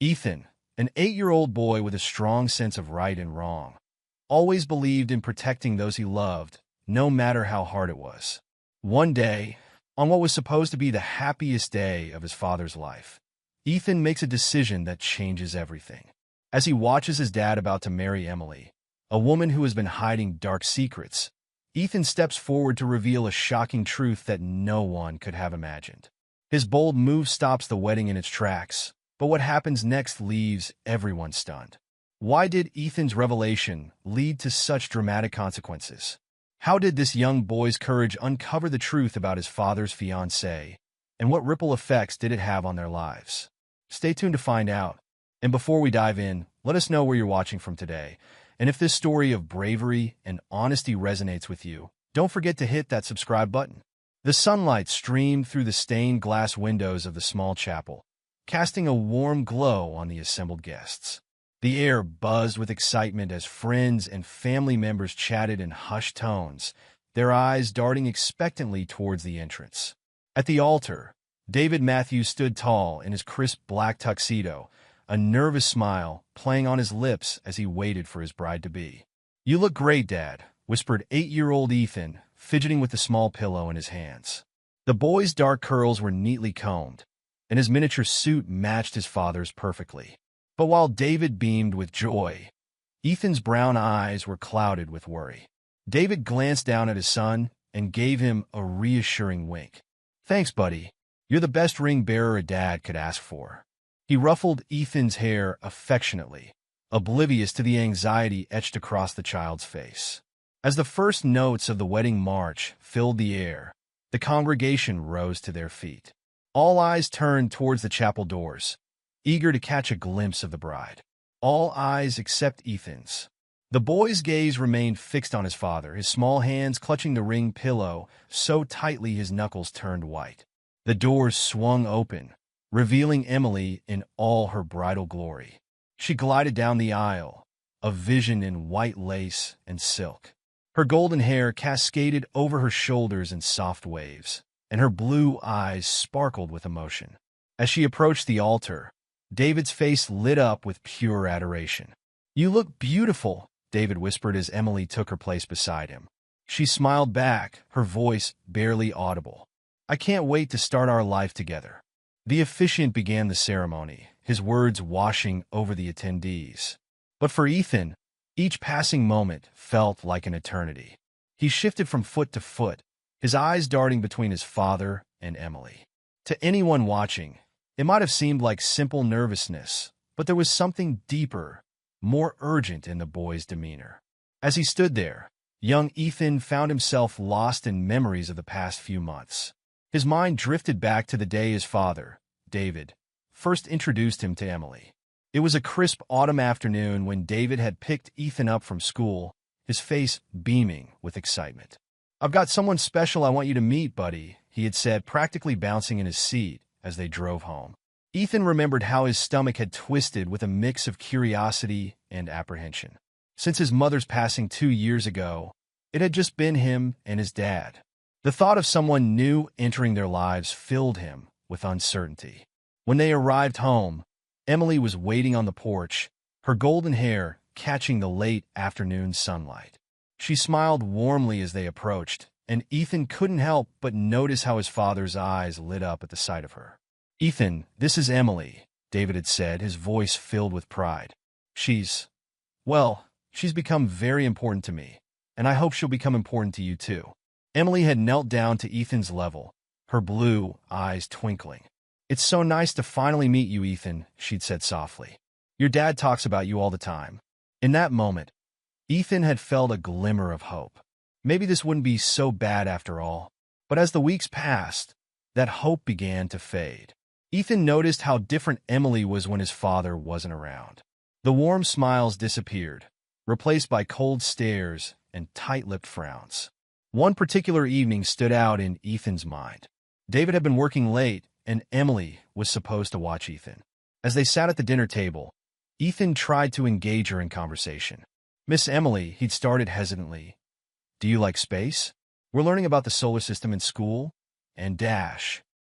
Ethan, an 8-year-old boy with a strong sense of right and wrong, always believed in protecting those he loved, no matter how hard it was. One day, on what was supposed to be the happiest day of his father's life, Ethan makes a decision that changes everything. As he watches his dad about to marry Emily, a woman who has been hiding dark secrets, Ethan steps forward to reveal a shocking truth that no one could have imagined. His bold move stops the wedding in its tracks, but what happens next leaves everyone stunned. Why did Ethan's revelation lead to such dramatic consequences? How did this young boy's courage uncover the truth about his father's fiancée, and what ripple effects did it have on their lives? Stay tuned to find out. And before we dive in, let us know where you're watching from today. And if this story of bravery and honesty resonates with you, don't forget to hit that subscribe button. The sunlight streamed through the stained glass windows of the small chapel, casting a warm glow on the assembled guests. The air buzzed with excitement as friends and family members chatted in hushed tones, their eyes darting expectantly towards the entrance. At the altar, David Matthews stood tall in his crisp black tuxedo, a nervous smile playing on his lips as he waited for his bride-to-be. "You look great, Dad," whispered 8-year-old Ethan, fidgeting with the small pillow in his hands. The boy's dark curls were neatly combed, and his miniature suit matched his father's perfectly. But while David beamed with joy, Ethan's brown eyes were clouded with worry. David glanced down at his son and gave him a reassuring wink. "Thanks, buddy. You're the best ring bearer a dad could ask for." He ruffled Ethan's hair affectionately, oblivious to the anxiety etched across the child's face. As the first notes of the wedding march filled the air, the congregation rose to their feet. All eyes turned towards the chapel doors, eager to catch a glimpse of the bride. All eyes except Ethan's. The boy's gaze remained fixed on his father, his small hands clutching the ring pillow so tightly his knuckles turned white. The doors swung open, revealing Emily in all her bridal glory. She glided down the aisle, a vision in white lace and silk. Her golden hair cascaded over her shoulders in soft waves, and her blue eyes sparkled with emotion. As she approached the altar, David's face lit up with pure adoration. "You look beautiful," David whispered as Emily took her place beside him. She smiled back, her voice barely audible. "I can't wait to start our life together." The officiant began the ceremony, his words washing over the attendees. But for Ethan, each passing moment felt like an eternity. He shifted from foot to foot, his eyes darting between his father and Emily. To anyone watching, it might have seemed like simple nervousness, but there was something deeper, more urgent in the boy's demeanor. As he stood there, young Ethan found himself lost in memories of the past few months. His mind drifted back to the day his father, David, first introduced him to Emily. It was a crisp autumn afternoon when David had picked Ethan up from school, his face beaming with excitement. "I've got someone special I want you to meet, buddy," he had said, practically bouncing in his seat as they drove home. Ethan remembered how his stomach had twisted with a mix of curiosity and apprehension. Since his mother's passing 2 years ago, it had just been him and his dad. The thought of someone new entering their lives filled him with uncertainty. When they arrived home, Emily was waiting on the porch, her golden hair catching the late afternoon sunlight. She smiled warmly as they approached, and Ethan couldn't help but notice how his father's eyes lit up at the sight of her. "Ethan, this is Emily," David had said, his voice filled with pride. She's become very important to me, and I hope she'll become important to you too." Emily had knelt down to Ethan's level, her blue eyes twinkling. "It's so nice to finally meet you, Ethan," she'd said softly. "Your dad talks about you all the time." In that moment, Ethan had felt a glimmer of hope. Maybe this wouldn't be so bad after all. But as the weeks passed, that hope began to fade. Ethan noticed how different Emily was when his father wasn't around. The warm smiles disappeared, replaced by cold stares and tight-lipped frowns. One particular evening stood out in Ethan's mind. David had been working late, and Emily was supposed to watch Ethan. As they sat at the dinner table, Ethan tried to engage her in conversation. "Miss Emily," he'd started hesitantly, "do you like space? We're learning about the solar system in school." And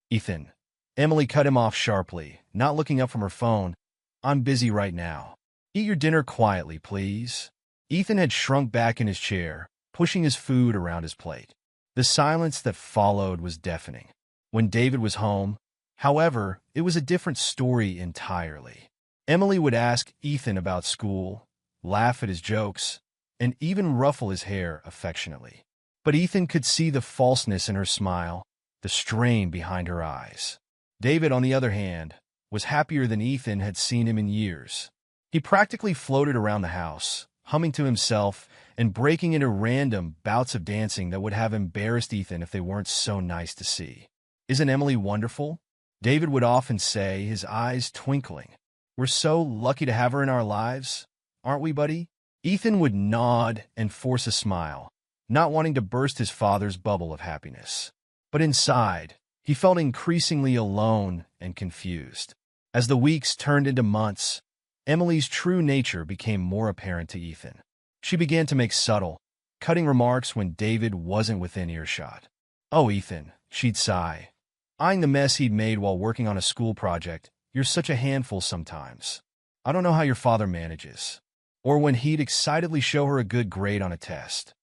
Ethan. Emily cut him off sharply, not looking up from her phone. I'm busy right now. Eat your dinner quietly, please. Ethan had shrunk back in his chair, pushing his food around his plate. The silence that followed was deafening. When David was home, however, it was a different story entirely. Emily would ask Ethan about school, laugh at his jokes, and even ruffle his hair affectionately. But Ethan could see the falseness in her smile, the strain behind her eyes. David, on the other hand, was happier than Ethan had seen him in years. He practically floated around the house, humming to himself and breaking into random bouts of dancing that would have embarrassed Ethan if they weren't so nice to see. "Isn't Emily wonderful?" David would often say, his eyes twinkling. "We're so lucky to have her in our lives, aren't we, buddy?" Ethan would nod and force a smile, not wanting to burst his father's bubble of happiness. But inside, he felt increasingly alone and confused. As the weeks turned into months, Emily's true nature became more apparent to Ethan. She began to make subtle, cutting remarks when David wasn't within earshot. "Oh, Ethan," she'd sigh, eyeing the mess he'd made while working on a school project, "you're such a handful sometimes. I don't know how your father manages." Or when he'd excitedly show her a good grade on a test.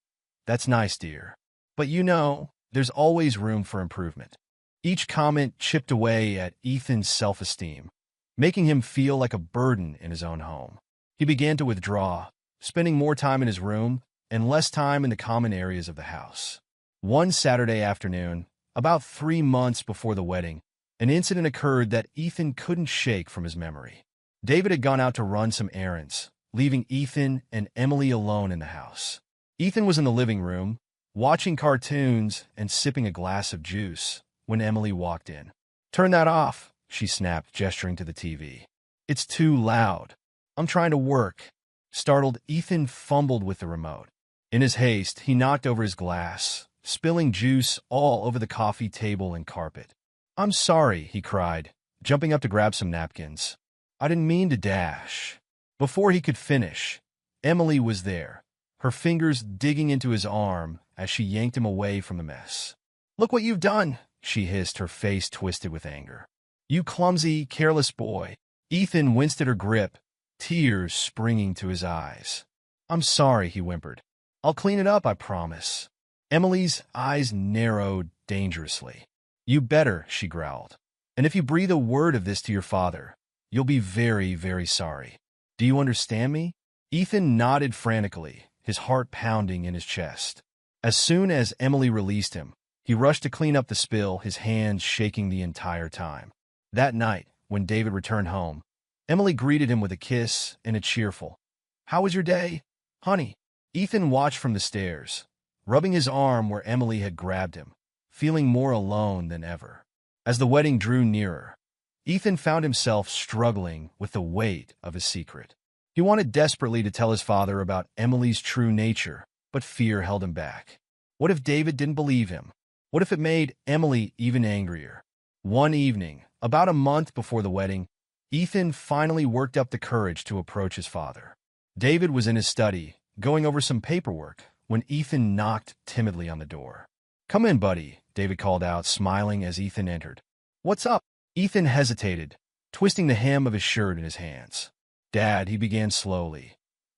"That's nice, dear. But you know, there's always room for improvement." Each comment chipped away at Ethan's self-esteem, making him feel like a burden in his own home. He began to withdraw, spending more time in his room and less time in the common areas of the house. One Saturday afternoon, about 3 months before the wedding, an incident occurred that Ethan couldn't shake from his memory. David had gone out to run some errands, leaving Ethan and Emily alone in the house. Ethan was in the living room, watching cartoons and sipping a glass of juice, when Emily walked in. "Turn that off," she snapped, gesturing to the TV. "It's too loud. I'm trying to work." Startled, Ethan fumbled with the remote. In his haste, he knocked over his glass, spilling juice all over the coffee table and carpet. "I'm sorry," he cried, jumping up to grab some napkins. "I didn't mean to dash." Before he could finish, Emily was there, her fingers digging into his arm as she yanked him away from the mess. "Look what you've done," she hissed, her face twisted with anger. "You clumsy, careless boy." Ethan winced at her grip, tears springing to his eyes. "I'm sorry," he whimpered. "I'll clean it up, I promise." Emily's eyes narrowed dangerously. "You better," she growled. "And if you breathe a word of this to your father, you'll be very, very sorry. Do you understand me?" Ethan nodded frantically, his heart pounding in his chest. As soon as Emily released him, he rushed to clean up the spill, his hands shaking the entire time. That night, when David returned home, Emily greeted him with a kiss and a cheerful, "How was your day, honey?" Ethan watched from the stairs, rubbing his arm where Emily had grabbed him, feeling more alone than ever. As the wedding drew nearer, Ethan found himself struggling with the weight of his secret. He wanted desperately to tell his father about Emily's true nature, but fear held him back. What if David didn't believe him? What if it made Emily even angrier? One evening, about a month before the wedding, Ethan finally worked up the courage to approach his father. David was in his study, going over some paperwork, when Ethan knocked timidly on the door. "Come in, buddy," David called out, smiling as Ethan entered. "What's up?" Ethan hesitated, twisting the hem of his shirt in his hands. "Dad," he began slowly,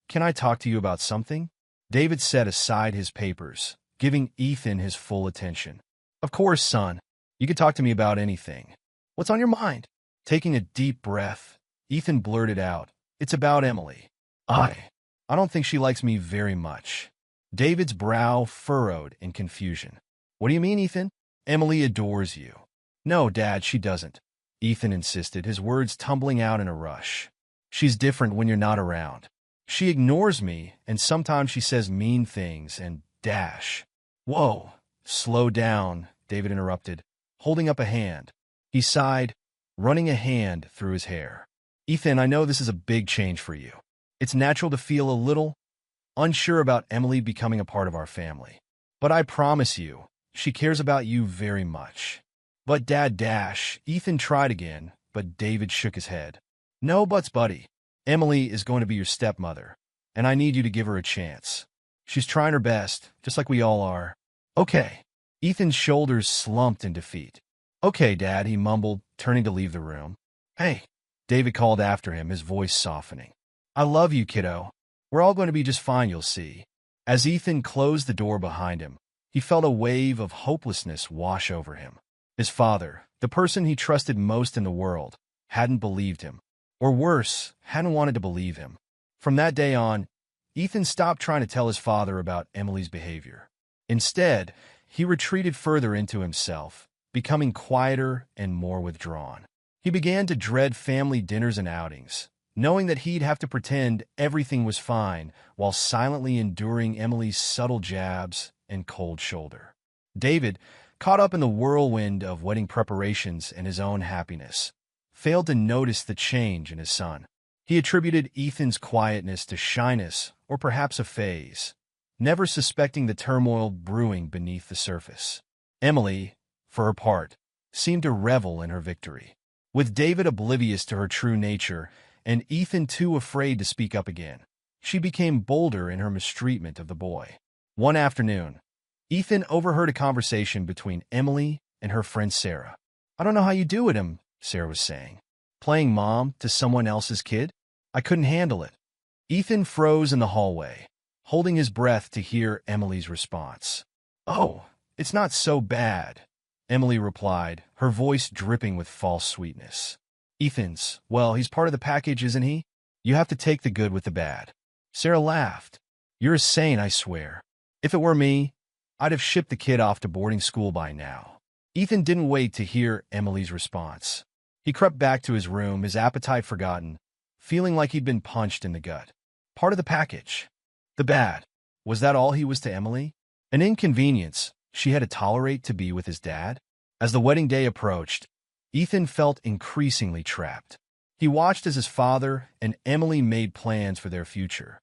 "can I talk to you about something?" David set aside his papers, giving Ethan his full attention. "Of course, son. You can talk to me about anything. What's on your mind?" Taking a deep breath, Ethan blurted out, "It's about Emily. I don't think she likes me very much." David's brow furrowed in confusion. "What do you mean, Ethan?" "Emily adores you." "No, Dad, she doesn't," Ethan insisted, his words tumbling out in a rush. "She's different when you're not around. She ignores me, and sometimes she says mean things and dash." "Whoa, slow down," David interrupted, holding up a hand. He sighed, running a hand through his hair. "Ethan, I know this is a big change for you. It's natural to feel a little unsure about Emily becoming a part of our family. But I promise you, she cares about you very much." "But Dad dash," Ethan tried again, but David shook his head. "No buts, buddy. Emily is going to be your stepmother, and I need you to give her a chance. She's trying her best, just like we all are." "Okay." Ethan's shoulders slumped in defeat. "Okay, Dad," he mumbled, turning to leave the room. "Hey, David called after him, his voice softening. I love you, kiddo. We're all going to be just fine, you'll see. As Ethan closed the door behind him, he felt a wave of hopelessness wash over him. His father, the person he trusted most in the world, hadn't believed him. Or worse, hadn't wanted to believe him. From that day on, Ethan stopped trying to tell his father about Emily's behavior. Instead, he retreated further into himself, becoming quieter and more withdrawn. He began to dread family dinners and outings, knowing that he'd have to pretend everything was fine while silently enduring Emily's subtle jabs and cold shoulder. David, caught up in the whirlwind of wedding preparations and his own happiness, failed to notice the change in his son. He attributed Ethan's quietness to shyness or perhaps a phase, never suspecting the turmoil brewing beneath the surface. Emily, for her part, seemed to revel in her victory. With David oblivious to her true nature and Ethan too afraid to speak up again, she became bolder in her mistreatment of the boy. One afternoon, Ethan overheard a conversation between Emily and her friend Sarah. I don't know how you do it, Sarah was saying. Playing mom to someone else's kid? I couldn't handle it. Ethan froze in the hallway, holding his breath to hear Emily's response. Oh, it's not so bad, Emily replied, her voice dripping with false sweetness. Ethan's, well, he's part of the package, isn't he? You have to take the good with the bad. Sarah laughed. You're a saint, I swear. If it were me, I'd have shipped the kid off to boarding school by now. Ethan didn't wait to hear Emily's response. He crept back to his room, his appetite forgotten, feeling like he'd been punched in the gut. Part of the package. The bad. Was that all he was to Emily? An inconvenience she had to tolerate to be with his dad? As the wedding day approached, Ethan felt increasingly trapped. He watched as his father and Emily made plans for their future,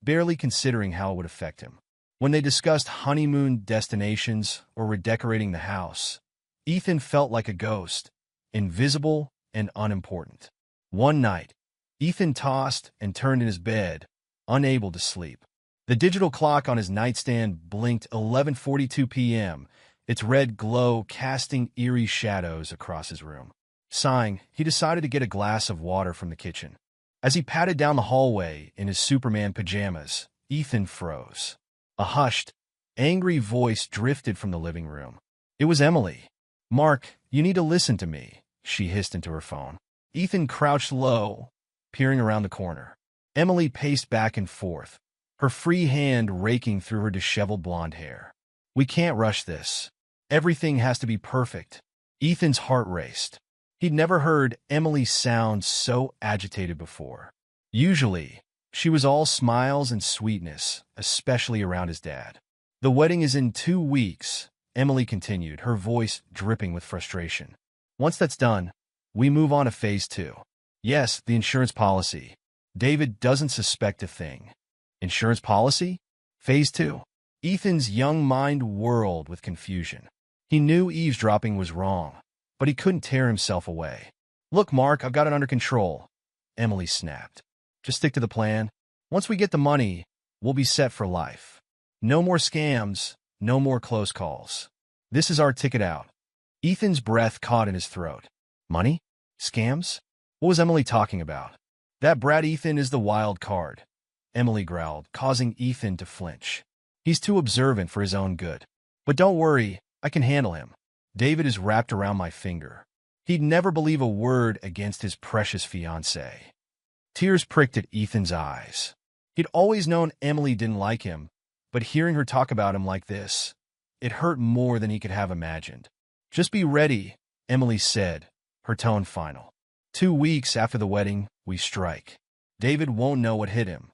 barely considering how it would affect him. When they discussed honeymoon destinations or redecorating the house, Ethan felt like a ghost, invisible and unimportant. One night, Ethan tossed and turned in his bed, unable to sleep. The digital clock on his nightstand blinked 11:42 p.m., its red glow casting eerie shadows across his room. Sighing, he decided to get a glass of water from the kitchen. As he padded down the hallway in his Superman pajamas, Ethan froze. A hushed, angry voice drifted from the living room. It was Emily. Mark, you need to listen to me, she hissed into her phone. Ethan crouched low, peering around the corner. Emily paced back and forth, her free hand raking through her disheveled blonde hair. We can't rush this. Everything has to be perfect. Ethan's heart raced. He'd never heard Emily sound so agitated before. Usually, she was all smiles and sweetness, especially around his dad. The wedding is in 2 weeks, Emily continued, her voice dripping with frustration. Once that's done, we move on to phase 2. Yes, the insurance policy. David doesn't suspect a thing. Insurance policy? Phase 2. Ethan's young mind whirled with confusion. He knew eavesdropping was wrong, but he couldn't tear himself away. Look, Mark, I've got it under control, Emily snapped. Just stick to the plan. Once we get the money, we'll be set for life. No more scams, no more close calls. This is our ticket out. Ethan's breath caught in his throat. Money? Scams? What was Emily talking about? That brat Ethan is the wild card, Emily growled, causing Ethan to flinch. He's too observant for his own good. But don't worry, I can handle him. David is wrapped around my finger. He'd never believe a word against his precious fiancée. Tears pricked at Ethan's eyes. He'd always known Emily didn't like him, but hearing her talk about him like this, it hurt more than he could have imagined. Just be ready, Emily said, her tone final. 2 weeks after the wedding, we strike. David won't know what hit him.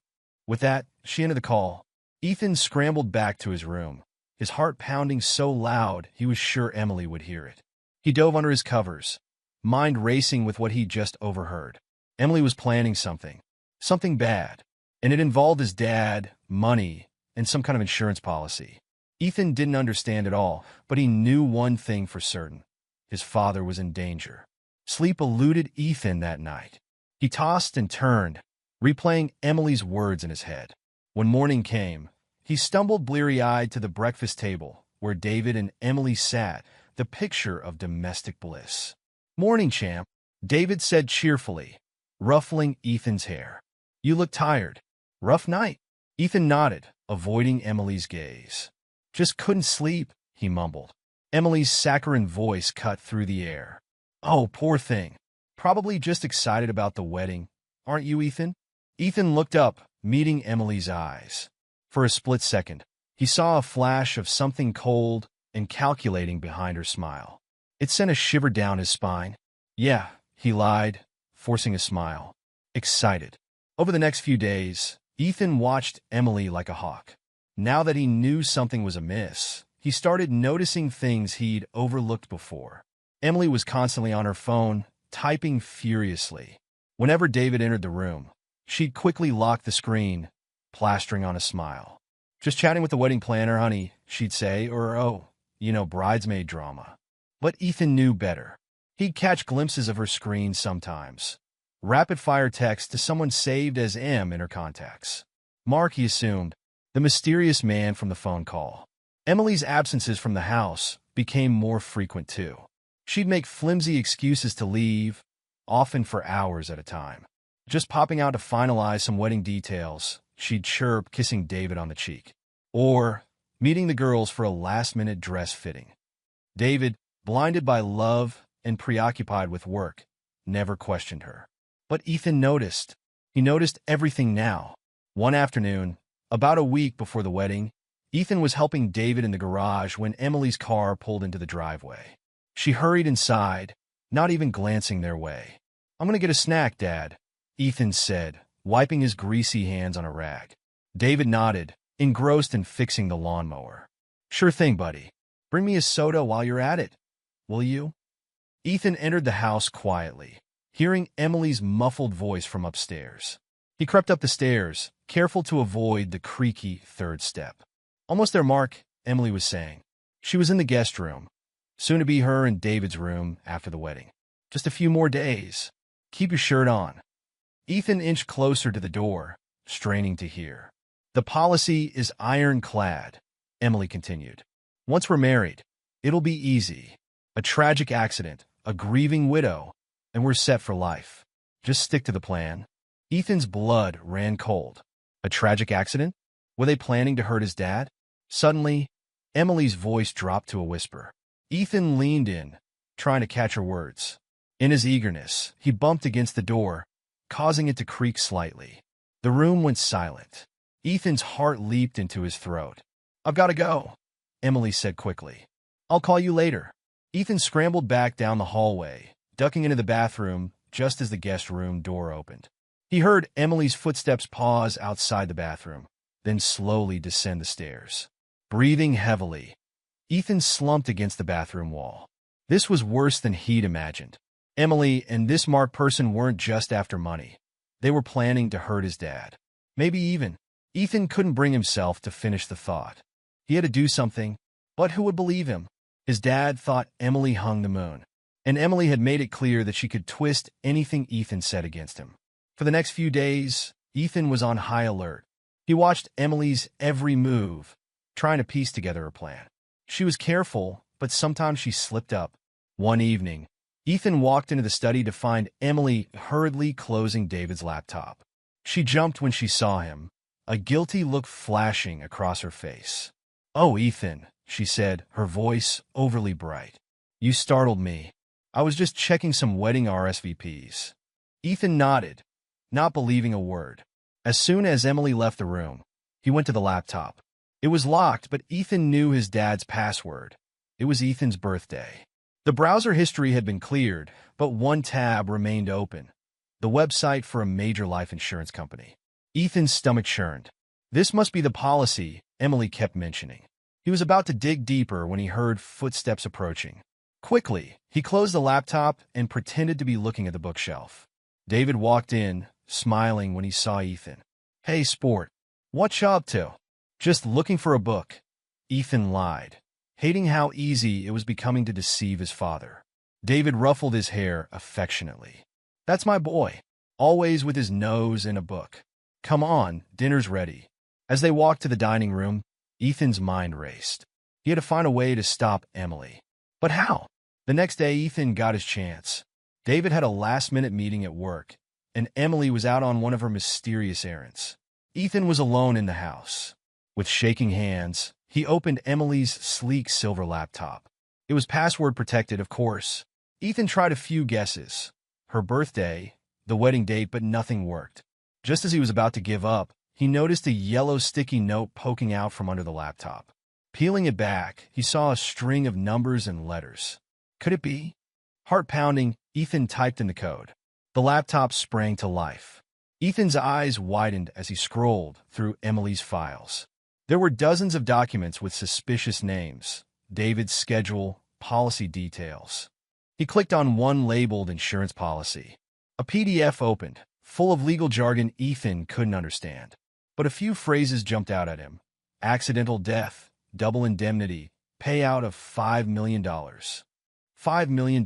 With that, she ended the call. Ethan scrambled back to his room, his heart pounding so loud he was sure Emily would hear it. He dove under his covers, mind racing with what he'd just overheard. Emily was planning something bad, and it involved his dad, money, and some kind of insurance policy. Ethan didn't understand it all, but he knew one thing for certain. His father was in danger. Sleep eluded Ethan that night. He tossed and turned, replaying Emily's words in his head. When morning came, he stumbled bleary-eyed to the breakfast table where David and Emily sat, the picture of domestic bliss. Morning, champ, David said cheerfully, ruffling Ethan's hair. You look tired. Rough night? Ethan nodded, avoiding Emily's gaze. Just couldn't sleep, he mumbled. Emily's saccharine voice cut through the air. Oh, poor thing. Probably just excited about the wedding. Aren't you, Ethan? Ethan looked up, meeting Emily's eyes. For a split second, he saw a flash of something cold and calculating behind her smile. It sent a shiver down his spine. Yeah, he lied, forcing a smile. Excited. Over the next few days, Ethan watched Emily like a hawk. Now that he knew something was amiss, he started noticing things he'd overlooked before. Emily was constantly on her phone, typing furiously. Whenever David entered the room, she'd quickly lock the screen, plastering on a smile. Just chatting with the wedding planner, honey, she'd say, or, oh, bridesmaid drama. But Ethan knew better. He'd catch glimpses of her screen sometimes. Rapid-fire text to someone saved as M in her contacts. Mark, he assumed, the mysterious man from the phone call. Emily's absences from the house became more frequent too. She'd make flimsy excuses to leave, often for hours at a time. Just popping out to finalize some wedding details, she'd chirp, kissing David on the cheek. Or meeting the girls for a last-minute dress fitting. David, blinded by love and preoccupied with work, never questioned her. But Ethan noticed. He noticed everything now. One afternoon, about a week before the wedding, Ethan was helping David in the garage when Emily's car pulled into the driveway. She hurried inside, not even glancing their way. I'm going to get a snack, Dad, Ethan said, wiping his greasy hands on a rag. David nodded, engrossed in fixing the lawnmower. Sure thing, buddy. Bring me a soda while you're at it, will you? Ethan entered the house quietly, hearing Emily's muffled voice from upstairs. He crept up the stairs, careful to avoid the creaky third step. Almost there, Mark, Emily was saying. She was in the guest room. Soon to be her and David's room after the wedding. Just a few more days. Keep your shirt on. Ethan inched closer to the door, straining to hear. The policy is ironclad, Emily continued. Once we're married, it'll be easy. A tragic accident, a grieving widow, and we're set for life. Just stick to the plan. Ethan's blood ran cold. A tragic accident? Were they planning to hurt his dad? Suddenly, Emily's voice dropped to a whisper. Ethan leaned in, trying to catch her words. In his eagerness, he bumped against the door, causing it to creak slightly. The room went silent. Ethan's heart leaped into his throat. I've got to go, Emily said quickly. I'll call you later. Ethan scrambled back down the hallway, ducking into the bathroom just as the guest room door opened. He heard Emily's footsteps pause outside the bathroom, then slowly descend the stairs. Breathing heavily, Ethan slumped against the bathroom wall. This was worse than he'd imagined. Emily and this Mark person weren't just after money. They were planning to hurt his dad. Maybe even. Ethan couldn't bring himself to finish the thought. He had to do something, but who would believe him? His dad thought Emily hung the moon, and Emily had made it clear that she could twist anything Ethan said against him. For the next few days, Ethan was on high alert. He watched Emily's every move, trying to piece together a plan. She was careful, but sometimes she slipped up. One evening, Ethan walked into the study to find Emily hurriedly closing David's laptop. She jumped when she saw him, a guilty look flashing across her face. Oh, Ethan, she said, her voice overly bright. You startled me. I was just checking some wedding RSVPs. Ethan nodded, not believing a word. As soon as Emily left the room, he went to the laptop. It was locked, but Ethan knew his dad's password. It was Ethan's birthday. The browser history had been cleared, but one tab remained open. The website for a major life insurance company. Ethan's stomach churned. This must be the policy, Emily kept mentioning. He was about to dig deeper when he heard footsteps approaching. Quickly, he closed the laptop and pretended to be looking at the bookshelf. David walked in, smiling when he saw Ethan. Hey, sport. What you up to? Just looking for a book. Ethan lied, hating how easy it was becoming to deceive his father. David ruffled his hair affectionately. That's my boy, always with his nose in a book. Come on, dinner's ready. As they walked to the dining room, Ethan's mind raced. He had to find a way to stop Emily. But how? The next day, Ethan got his chance. David had a last-minute meeting at work, and Emily was out on one of her mysterious errands. Ethan was alone in the house. With shaking hands, he opened Emily's sleek silver laptop. It was password protected, of course. Ethan tried a few guesses. Her birthday, the wedding date, but nothing worked. Just as he was about to give up, he noticed a yellow sticky note poking out from under the laptop. Peeling it back, he saw a string of numbers and letters. Could it be? Heart pounding, Ethan typed in the code. The laptop sprang to life. Ethan's eyes widened as he scrolled through Emily's files. There were dozens of documents with suspicious names, David's schedule, policy details. He clicked on one labeled insurance policy. A PDF opened, full of legal jargon Ethan couldn't understand. But a few phrases jumped out at him. Accidental death, double indemnity, payout of $5 million. $5 million.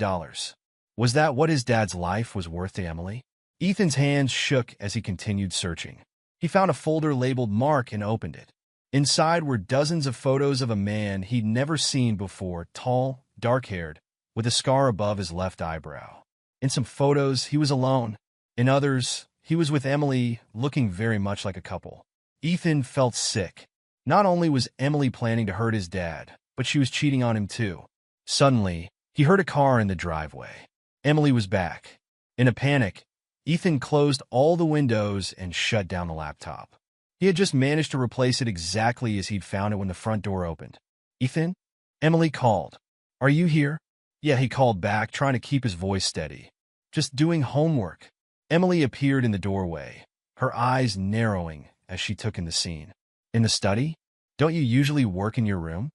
Was that what his dad's life was worth to Emily? Ethan's hands shook as he continued searching. He found a folder labeled Mark and opened it. Inside were dozens of photos of a man he'd never seen before, tall, dark-haired, with a scar above his left eyebrow. In some photos, he was alone. In others, he was with Emily, looking very much like a couple. Ethan felt sick. Not only was Emily planning to hurt his dad, but she was cheating on him too. Suddenly, he heard a car in the driveway. Emily was back. In a panic, Ethan closed all the windows and shut down the laptop. He had just managed to replace it exactly as he'd found it when the front door opened. "Ethan?" Emily called. "Are you here?" "Yeah," he called back, trying to keep his voice steady. "Just doing homework." Emily appeared in the doorway, her eyes narrowing as she took in the scene. "In the study? Don't you usually work in your room?"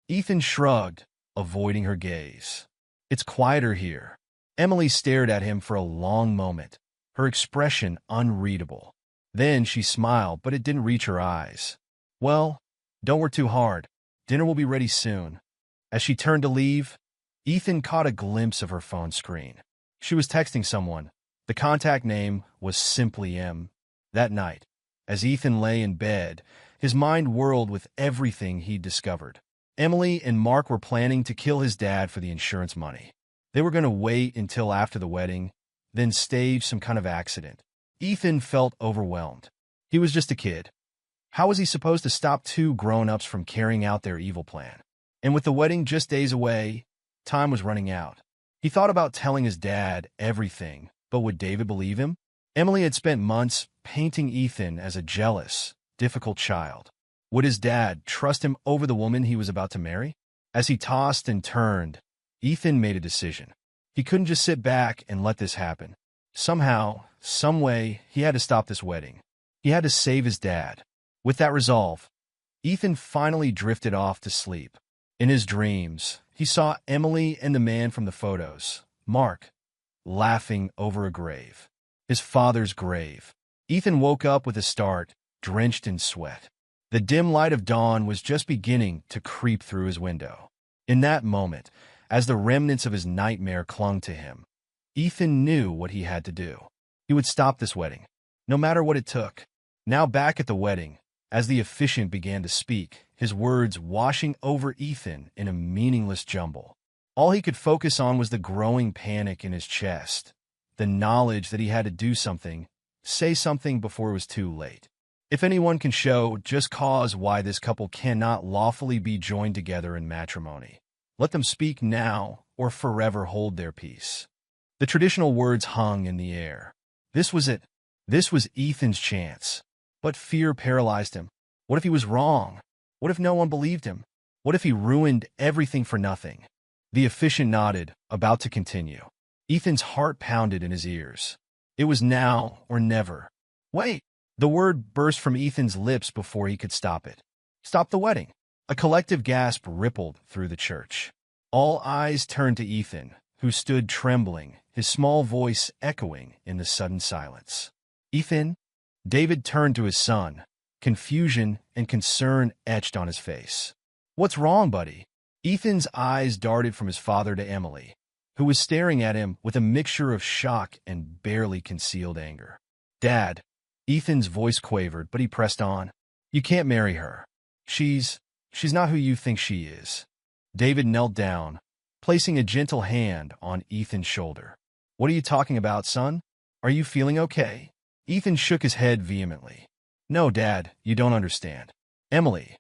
Ethan shrugged, avoiding her gaze. "It's quieter here." Emily stared at him for a long moment, her expression unreadable. Then she smiled, but it didn't reach her eyes. "Well, don't work too hard. Dinner will be ready soon." As she turned to leave, Ethan caught a glimpse of her phone screen. She was texting someone. The contact name was simply M. That night, as Ethan lay in bed, his mind whirled with everything he'd discovered. Emily and Mark were planning to kill his dad for the insurance money. They were going to wait until after the wedding, then stage some kind of accident. Ethan felt overwhelmed. He was just a kid. How was he supposed to stop two grown-ups from carrying out their evil plan? And with the wedding just days away, time was running out. He thought about telling his dad everything, but would David believe him? Emily had spent months painting Ethan as a jealous, difficult child. Would his dad trust him over the woman he was about to marry? As he tossed and turned, Ethan made a decision. He couldn't just sit back and let this happen. Somehow, some way, he had to stop this wedding. He had to save his dad. With that resolve, Ethan finally drifted off to sleep. In his dreams, he saw Emily and the man from the photos, Mark, laughing over a grave. His father's grave. Ethan woke up with a start, drenched in sweat. The dim light of dawn was just beginning to creep through his window. In that moment, as the remnants of his nightmare clung to him, Ethan knew what he had to do. He would stop this wedding, no matter what it took. Now back at the wedding, as the officiant began to speak, his words washing over Ethan in a meaningless jumble. All he could focus on was the growing panic in his chest, the knowledge that he had to do something, say something before it was too late. If anyone can show just cause why this couple cannot lawfully be joined together in matrimony, let them speak now or forever hold their peace. The traditional words hung in the air. This was it. This was Ethan's chance. But fear paralyzed him. What if he was wrong? What if no one believed him? What if he ruined everything for nothing? The officiant nodded, about to continue. Ethan's heart pounded in his ears. It was now or never. Wait! The word burst from Ethan's lips before he could stop it. Stop the wedding. A collective gasp rippled through the church. All eyes turned to Ethan, who stood trembling, his small voice echoing in the sudden silence. "Ethan?" David turned to his son, confusion and concern etched on his face. "What's wrong, buddy?" Ethan's eyes darted from his father to Emily, who was staring at him with a mixture of shock and barely concealed anger. "Dad," Ethan's voice quavered, but he pressed on. "You can't marry her. She's not who you think she is." David knelt down, placing a gentle hand on Ethan's shoulder. What are you talking about, son? Are you feeling okay? Ethan shook his head vehemently. No, Dad, you don't understand. Emily,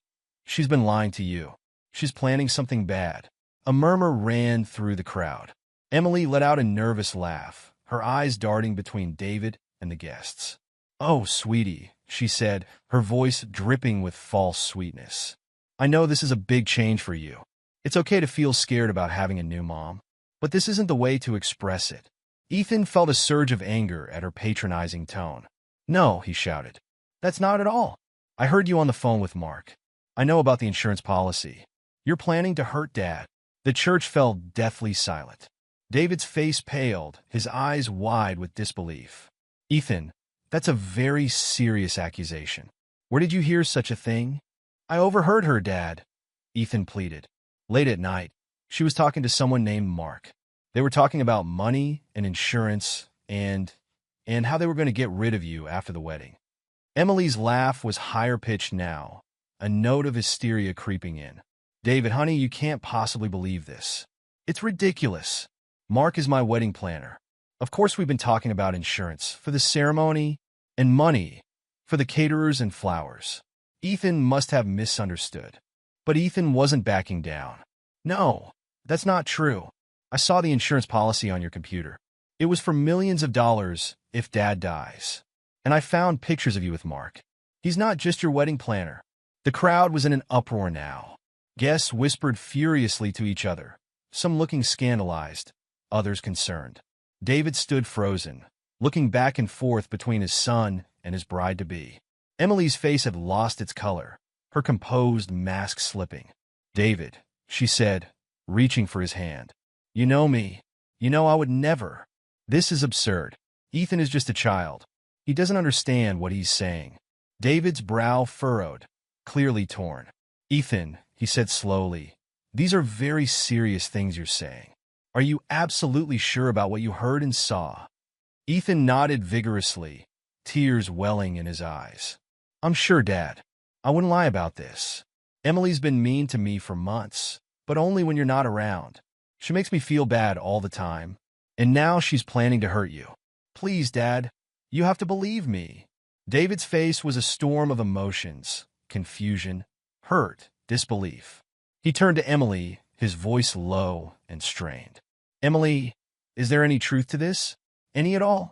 she's been lying to you. She's planning something bad. A murmur ran through the crowd. Emily let out a nervous laugh, her eyes darting between David and the guests. Oh, sweetie, she said, her voice dripping with false sweetness. I know this is a big change for you. It's okay to feel scared about having a new mom, but this isn't the way to express it. Ethan felt a surge of anger at her patronizing tone. No, he shouted. That's not at all. I heard you on the phone with Mark. I know about the insurance policy. You're planning to hurt Dad. The church fell deathly silent. David's face paled, his eyes wide with disbelief. Ethan, that's a very serious accusation. Where did you hear such a thing? I overheard her, Dad, Ethan pleaded. Late at night, she was talking to someone named Mark. They were talking about money and insurance and how they were going to get rid of you after the wedding. Emily's laugh was higher-pitched now, a note of hysteria creeping in. David, honey, you can't possibly believe this. It's ridiculous. Mark is my wedding planner. Of course we've been talking about insurance for the ceremony and money for the caterers and flowers. Ethan must have misunderstood. But Ethan wasn't backing down. No, that's not true. I saw the insurance policy on your computer. It was for millions of dollars if Dad dies. And I found pictures of you with Mark. He's not just your wedding planner. The crowd was in an uproar now. Guests whispered furiously to each other, some looking scandalized, others concerned. David stood frozen, looking back and forth between his son and his bride-to-be. Emily's face had lost its color, her composed mask slipping. David, she said, reaching for his hand. You know me. You know I would never. This is absurd. Ethan is just a child. He doesn't understand what he's saying. David's brow furrowed, clearly torn. Ethan, he said slowly, these are very serious things you're saying. Are you absolutely sure about what you heard and saw? Ethan nodded vigorously, tears welling in his eyes. I'm sure, Dad. I wouldn't lie about this. Emily's been mean to me for months, but only when you're not around. She makes me feel bad all the time. And now she's planning to hurt you. Please, Dad, you have to believe me. David's face was a storm of emotions, confusion, hurt, disbelief. He turned to Emily, his voice low and strained. Emily, is there any truth to this? Any at all?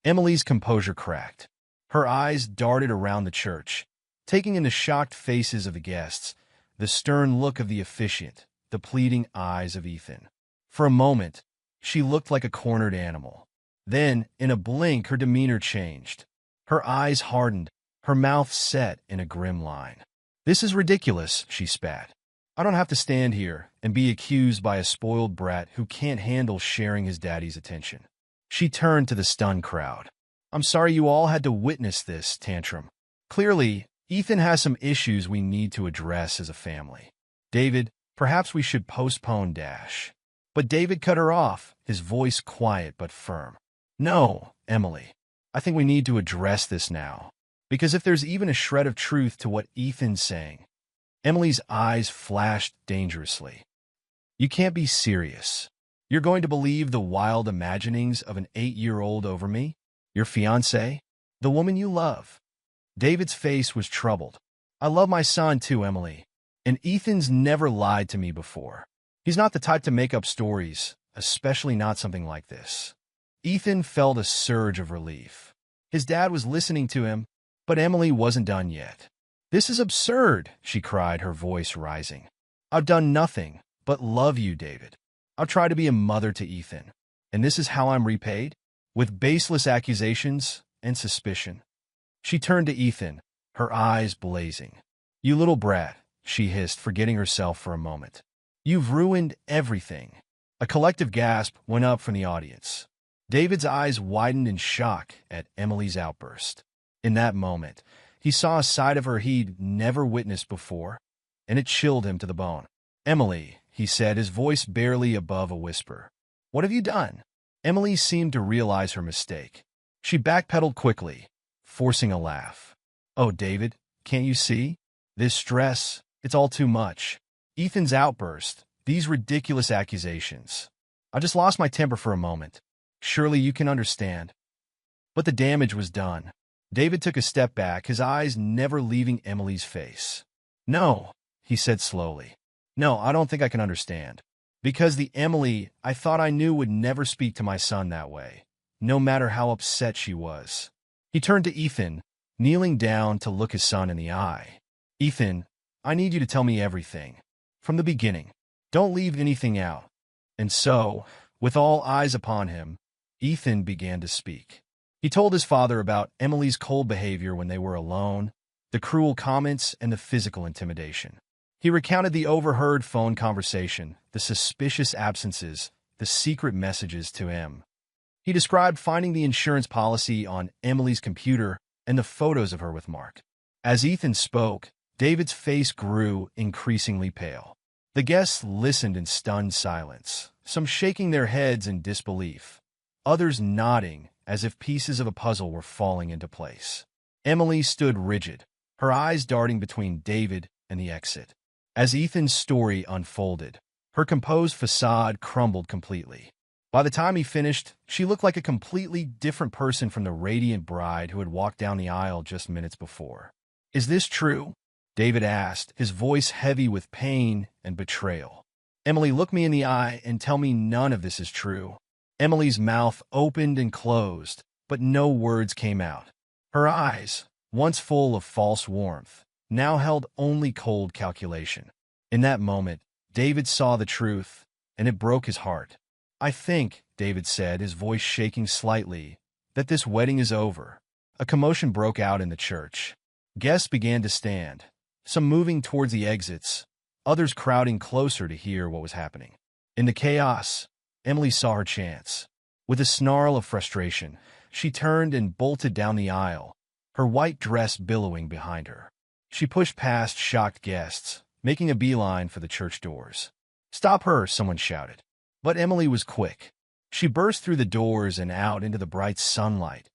Emily's composure cracked. Her eyes darted around the church, taking in the shocked faces of the guests, the stern look of the officiant, the pleading eyes of Ethan. For a moment, she looked like a cornered animal. Then, in a blink, her demeanor changed. Her eyes hardened, her mouth set in a grim line. This is ridiculous, she spat. I don't have to stand here and be accused by a spoiled brat who can't handle sharing his daddy's attention. She turned to the stunned crowd. I'm sorry you all had to witness this tantrum. Clearly, Ethan has some issues we need to address as a family. David, perhaps we should postpone Dash. But David cut her off, his voice quiet but firm. No, Emily. I think we need to address this now. Because if there's even a shred of truth to what Ethan's saying, Emily's eyes flashed dangerously. You can't be serious. You're going to believe the wild imaginings of an 8-year-old over me? Your fiancée? The woman you love? David's face was troubled. I love my son too, Emily. And Ethan's never lied to me before. He's not the type to make up stories, especially not something like this. Ethan felt a surge of relief. His dad was listening to him, but Emily wasn't done yet. This is absurd, she cried, her voice rising. I've done nothing but love you, David. I'll try to be a mother to Ethan. And this is how I'm repaid? With baseless accusations and suspicion. She turned to Ethan, her eyes blazing. You little brat, she hissed, forgetting herself for a moment. You've ruined everything. A collective gasp went up from the audience. David's eyes widened in shock at Emily's outburst. In that moment, he saw a side of her he'd never witnessed before, and it chilled him to the bone. Emily, he said, his voice barely above a whisper. What have you done? Emily seemed to realize her mistake. She backpedaled quickly, forcing a laugh. Oh, David, can't you see? This stress, it's all too much. Ethan's outburst, these ridiculous accusations. I just lost my temper for a moment. Surely you can understand. But the damage was done. David took a step back, his eyes never leaving Emily's face. No, he said slowly. No, I don't think I can understand. Because the Emily I thought I knew would never speak to my son that way, no matter how upset she was. He turned to Ethan, kneeling down to look his son in the eye. Ethan, I need you to tell me everything. From the beginning. Don't leave anything out. And so, with all eyes upon him, Ethan began to speak. He told his father about Emily's cold behavior when they were alone, the cruel comments, and the physical intimidation. He recounted the overheard phone conversation, the suspicious absences, the secret messages to him. He described finding the insurance policy on Emily's computer and the photos of her with Mark. As Ethan spoke, David's face grew increasingly pale. The guests listened in stunned silence, some shaking their heads in disbelief, others nodding as if pieces of a puzzle were falling into place. Emily stood rigid, her eyes darting between David and the exit. As Ethan's story unfolded, her composed facade crumbled completely. By the time he finished, she looked like a completely different person from the radiant bride who had walked down the aisle just minutes before. "Is this true?" David asked, his voice heavy with pain and betrayal. "Emily, look me in the eye and tell me none of this is true." Emily's mouth opened and closed, but no words came out. Her eyes, once full of false warmth, now held only cold calculation. In that moment, David saw the truth, and it broke his heart. "I think," David said, his voice shaking slightly, "that this wedding is over." A commotion broke out in the church. Guests began to stand, some moving towards the exits, others crowding closer to hear what was happening. In the chaos, Emily saw her chance. With a snarl of frustration, she turned and bolted down the aisle, her white dress billowing behind her. She pushed past shocked guests, making a beeline for the church doors. "Stop her!" someone shouted. But Emily was quick. She burst through the doors and out into the bright sunlight,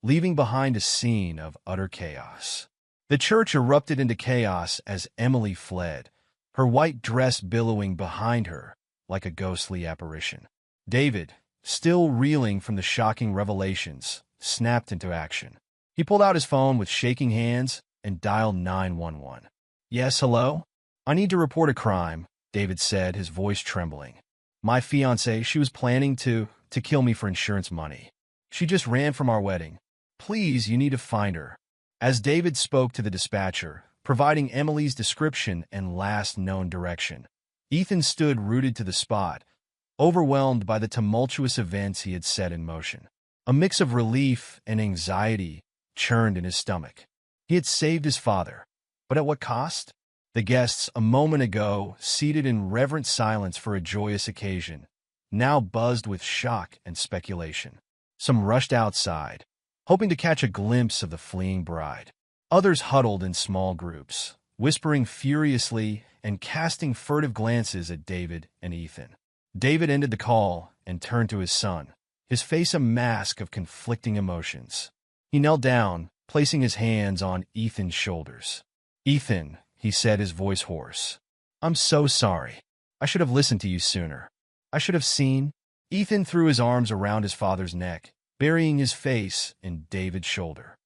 leaving behind a scene of utter chaos. The church erupted into chaos as Emily fled, her white dress billowing behind her like a ghostly apparition. David, still reeling from the shocking revelations, snapped into action. He pulled out his phone with shaking hands and dialed 911. "Yes, hello? I need to report a crime," David said, his voice trembling. "My fiancée, she was planning to kill me for insurance money. She just ran from our wedding. Please, you need to find her." As David spoke to the dispatcher, providing Emily's description and last known direction, Ethan stood rooted to the spot, overwhelmed by the tumultuous events he had set in motion. A mix of relief and anxiety churned in his stomach. He had saved his father, but at what cost? The guests, a moment ago seated in reverent silence for a joyous occasion, now buzzed with shock and speculation. Some rushed outside, hoping to catch a glimpse of the fleeing bride. Others huddled in small groups, whispering furiously and casting furtive glances at David and Ethan. David ended the call and turned to his son, his face a mask of conflicting emotions. He knelt down, placing his hands on Ethan's shoulders. "Ethan," he said, his voice hoarse, "I'm so sorry. I should have listened to you sooner. I should have seen." Ethan threw his arms around his father's neck, burying his face in David's shoulder.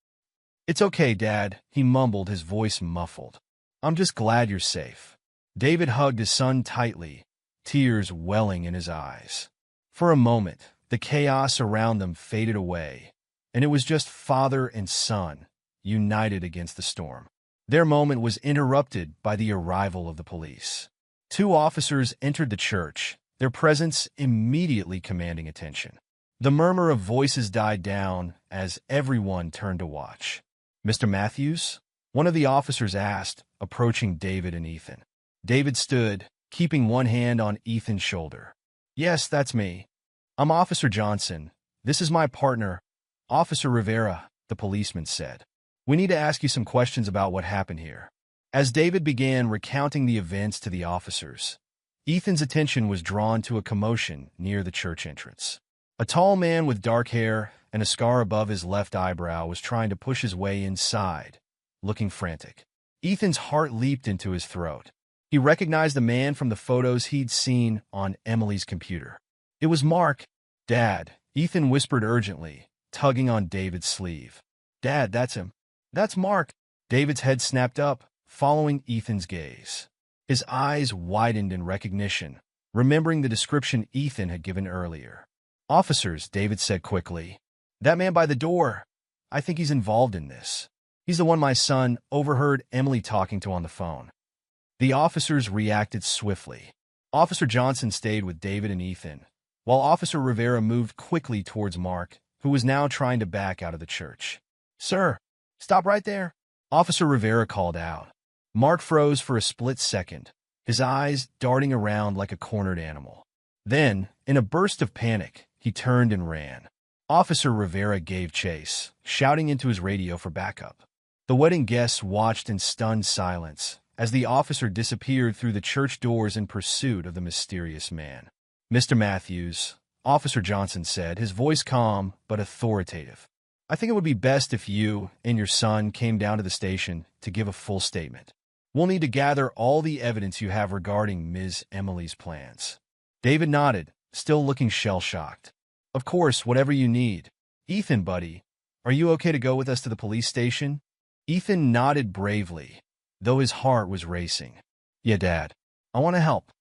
"It's okay, Dad," he mumbled, his voice muffled. "I'm just glad you're safe." David hugged his son tightly, tears welling in his eyes. For a moment, the chaos around them faded away, and it was just father and son, united against the storm. Their moment was interrupted by the arrival of the police. 2 officers entered the church, their presence immediately commanding attention. The murmur of voices died down as everyone turned to watch. "Mr. Matthews?" one of the officers asked, approaching David and Ethan. David stood, keeping one hand on Ethan's shoulder. "Yes, that's me. I'm Officer Johnson. This is my partner, Officer Rivera," the policeman said. "We need to ask you some questions about what happened here." As David began recounting the events to the officers, Ethan's attention was drawn to a commotion near the church entrance. A tall man with dark hair and a scar above his left eyebrow was trying to push his way inside, looking frantic. Ethan's heart leaped into his throat. He recognized the man from the photos he'd seen on Emily's computer. It was Mark. "Dad," Ethan whispered urgently, tugging on David's sleeve. "Dad, that's him. That's Mark." David's head snapped up, following Ethan's gaze. His eyes widened in recognition, remembering the description Ethan had given earlier. "Officers," David said quickly. "That man by the door. I think he's involved in this. He's the one my son overheard Emily talking to on the phone." The officers reacted swiftly. Officer Johnson stayed with David and Ethan, while Officer Rivera moved quickly towards Mark, who was now trying to back out of the church. "Sir, stop right there," Officer Rivera called out. Mark froze for a split second, his eyes darting around like a cornered animal. Then, in a burst of panic, he turned and ran. Officer Rivera gave chase, shouting into his radio for backup. The wedding guests watched in stunned silence as the officer disappeared through the church doors in pursuit of the mysterious man. "Mr. Matthews," Officer Johnson said, his voice calm but authoritative, "I think it would be best if you and your son came down to the station to give a full statement. We'll need to gather all the evidence you have regarding Ms. Emily's plans." David nodded, still looking shell-shocked. "Of course, whatever you need. Ethan, buddy, are you okay to go with us to the police station?" Ethan nodded bravely, though his heart was racing. "Yeah, Dad. I want to help."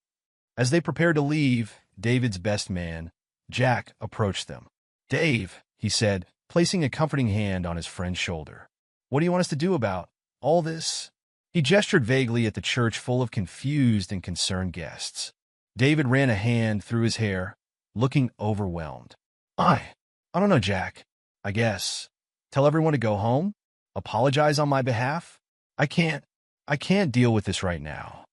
As they prepared to leave, David's best man, Jack, approached them. "Dave," he said, placing a comforting hand on his friend's shoulder. "What do you want us to do about all this?" He gestured vaguely at the church full of confused and concerned guests. David ran a hand through his hair, looking overwhelmed. I don't know, Jack. I guess. Tell everyone to go home? Apologize on my behalf? I can't deal with this right now."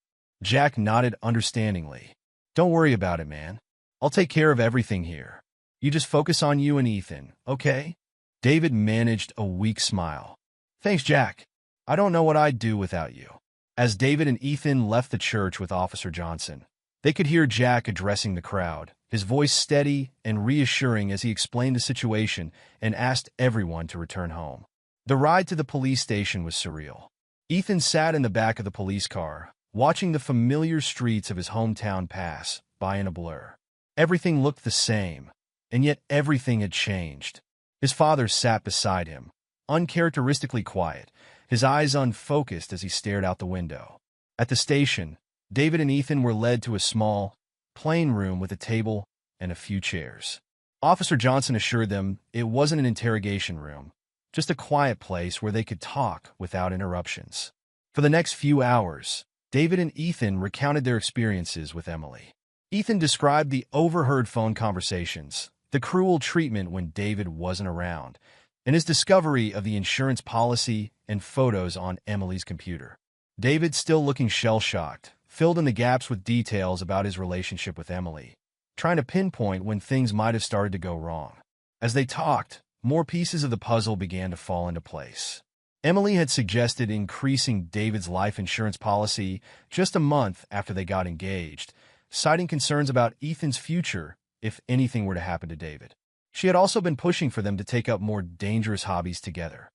Jack nodded understandingly. "Don't worry about it, man. I'll take care of everything here. You just focus on you and Ethan, okay?" David managed a weak smile. "Thanks, Jack. I don't know what I'd do without you." As David and Ethan left the church with Officer Johnson, they could hear Jack addressing the crowd, his voice steady and reassuring as he explained the situation and asked everyone to return home. The ride to the police station was surreal. Ethan sat in the back of the police car, watching the familiar streets of his hometown pass by in a blur. Everything looked the same, and yet everything had changed. His father sat beside him, uncharacteristically quiet, his eyes unfocused as he stared out the window. At the station, David and Ethan were led to a small, plain room with a table and a few chairs. Officer Johnson assured them it wasn't an interrogation room, just a quiet place where they could talk without interruptions. For the next few hours, David and Ethan recounted their experiences with Emily. Ethan described the overheard phone conversations, the cruel treatment when David wasn't around, and his discovery of the insurance policy and photos on Emily's computer. David, still looking shell-shocked, filled in the gaps with details about his relationship with Emily, trying to pinpoint when things might have started to go wrong. As they talked, more pieces of the puzzle began to fall into place. Emily had suggested increasing David's life insurance policy just a month after they got engaged, citing concerns about Ethan's future if anything were to happen to David. She had also been pushing for them to take up more dangerous hobbies together.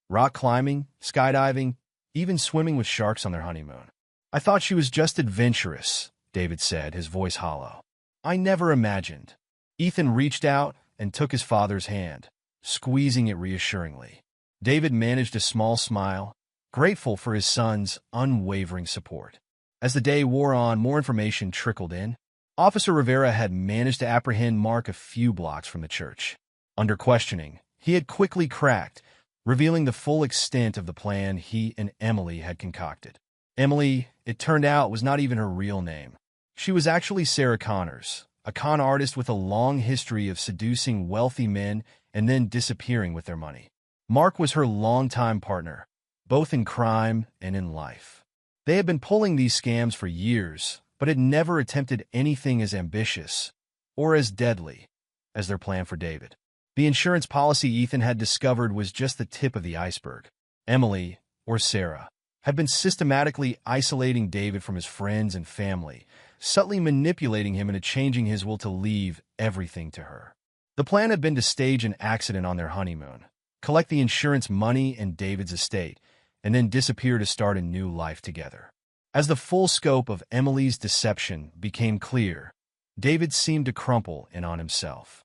Rock climbing, skydiving, even swimming with sharks on their honeymoon. "I thought she was just adventurous," David said, his voice hollow. "I never imagined." Ethan reached out and took his father's hand, squeezing it reassuringly. David managed a small smile, grateful for his son's unwavering support. As the day wore on, more information trickled in. Officer Rivera had managed to apprehend Mark a few blocks from the church. Under questioning, he had quickly cracked, revealing the full extent of the plan he and Emily had concocted. Emily, it turned out, was not even her real name. She was actually Sarah Connors, a con artist with a long history of seducing wealthy men and then disappearing with their money. Mark was her longtime partner, both in crime and in life. They had been pulling these scams for years, but had never attempted anything as ambitious or as deadly as their plan for David. The insurance policy Ethan had discovered was just the tip of the iceberg. Emily, or Sarah, had been systematically isolating David from his friends and family, subtly manipulating him into changing his will to leave everything to her. The plan had been to stage an accident on their honeymoon, collect the insurance money and David's estate, and then disappear to start a new life together. As the full scope of Emily's deception became clear, David seemed to crumple in on himself.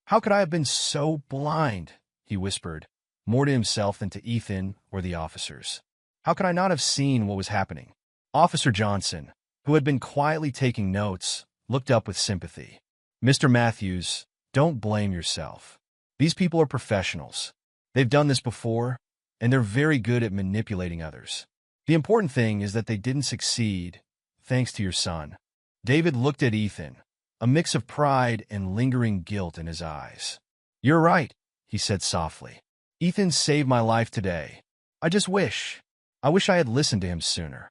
How could I have been so blind? He whispered, more to himself than to Ethan or the officers. How could I not have seen what was happening? Officer Johnson, who had been quietly taking notes, looked up with sympathy. Mr. Matthews, don't blame yourself. These people are professionals. They've done this before, and they're very good at manipulating others. The important thing is that they didn't succeed, thanks to your son. David looked at Ethan, a mix of pride and lingering guilt in his eyes. You're right, he said softly. Ethan saved my life today. I wish I had listened to him sooner.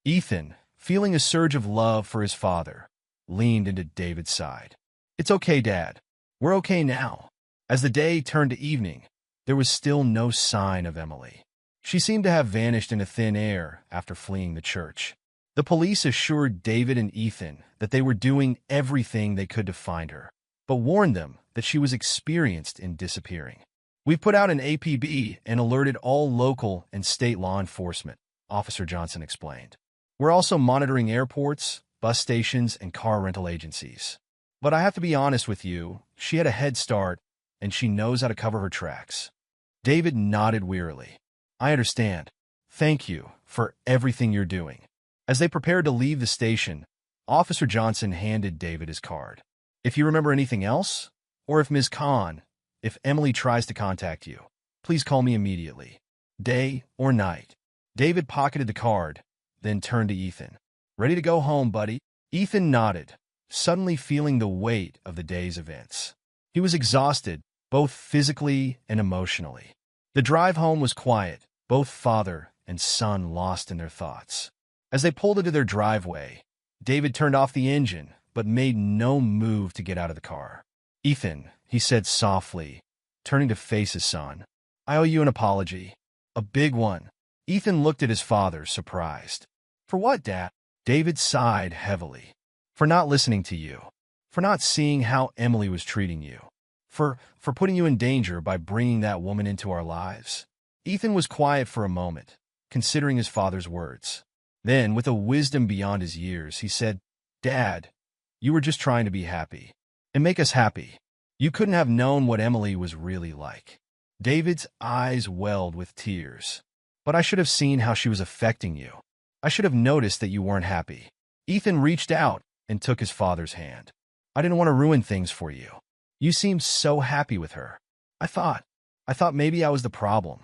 Ethan, feeling a surge of love for his father, leaned into David's side. It's okay, Dad. We're okay now. As the day turned to evening, there was still no sign of Emily. She seemed to have vanished into thin air after fleeing the church. The police assured David and Ethan that they were doing everything they could to find her, but warned them that she was experienced in disappearing. We've put out an APB and alerted all local and state law enforcement, Officer Johnson explained. We're also monitoring airports, bus stations, and car rental agencies. But I have to be honest with you, she had a head start, and she knows how to cover her tracks. David nodded wearily. I understand. Thank you for everything you're doing. As they prepared to leave the station, Officer Johnson handed David his card. If you remember anything else, or if Ms. Khan, if Emily tries to contact you, please call me immediately, day or night. David pocketed the card, then turned to Ethan. Ready to go home, buddy? Ethan nodded, suddenly feeling the weight of the day's events. He was exhausted, both physically and emotionally. The drive home was quiet, both father and son lost in their thoughts. As they pulled into their driveway, David turned off the engine, but made no move to get out of the car. Ethan, he said softly, turning to face his son, I owe you an apology. A big one. Ethan looked at his father, surprised. For what, Dad? David sighed heavily. For not listening to you. For not seeing how Emily was treating you. For putting you in danger by bringing that woman into our lives. Ethan was quiet for a moment, considering his father's words. Then, with a wisdom beyond his years, he said, Dad, you were just trying to be happy. And make us happy. You couldn't have known what Emily was really like. David's eyes welled with tears. But I should have seen how she was affecting you. I should have noticed that you weren't happy. Ethan reached out and took his father's hand. I didn't want to ruin things for you. You seemed so happy with her. I thought maybe I was the problem.